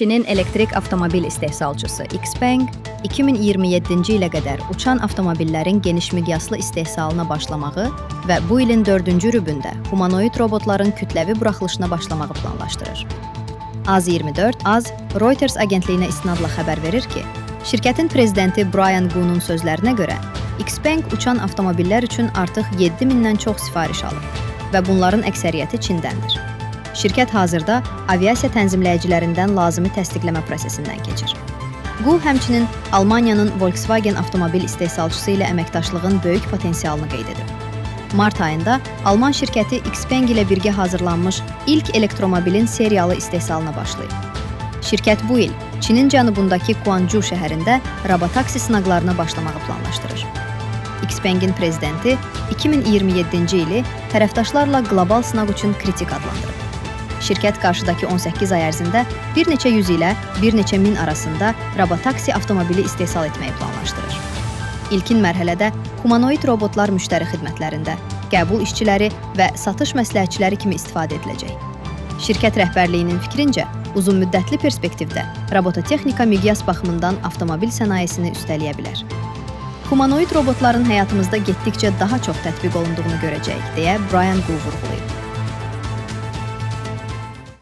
Çinin elektrik avtomobil istehsalçısı XPeng 2027-ci ilə qədər uçan avtomobillərin geniş miqyaslı istehsalına başlamağı və bu ilin 4-cü rübündə humanoid robotların kütləvi buraxılışına başlamağı planlaşdırır. Az24 Reuters agentliyinə istinadla xəbər verir ki, şirkətin prezidenti Brian Gu'nun sözlərinə görə, XPeng uçan avtomobillər üçün artıq 7000-dən çox sifariş alıb və bunların əksəriyyəti Çindəndir. Şirkət hazırda aviasiya tənzimləyicilərindən lazımi təsdiqləmə prosesindən keçir. Gu həmçinin Almaniyanın Volkswagen avtomobil istehsalçısı ilə əməkdaşlığın böyük potensialını qeyd edib. Mart ayında Alman şirkəti XPeng ilə birgə hazırlanmış ilk elektromobilin seriyalı istehsalına başlayıb. Şirkət bu il Çinin cənubundakı Quanzhou şəhərində robotaksi sınaqlarına başlamağı planlaşdırır. XPengin prezidenti 2027-ci ili tərəfdaşlarla qlobal sınaq üçün kritik adlandırıb. Şirkət qarşıdakı 18 ay ərzində bir neçə yüz ilə bir neçə min arasında robotaksi avtomobili istehsal etməyi planlaşdırır. İlkin mərhələdə humanoid robotlar müştəri xidmətlərində, qəbul işçiləri və satış məsləhətçiləri kimi istifadə ediləcək. Şirkət rəhbərliyinin fikrincə, uzunmüddətli perspektivdə robototexnika miqyas baxımından avtomobil sənayesini üstələyə bilər. Humanoid robotların həyatımızda getdikcə daha çox tətbiq olunduğunu görəcəyik, deyə Brian Gu vurğulayıb.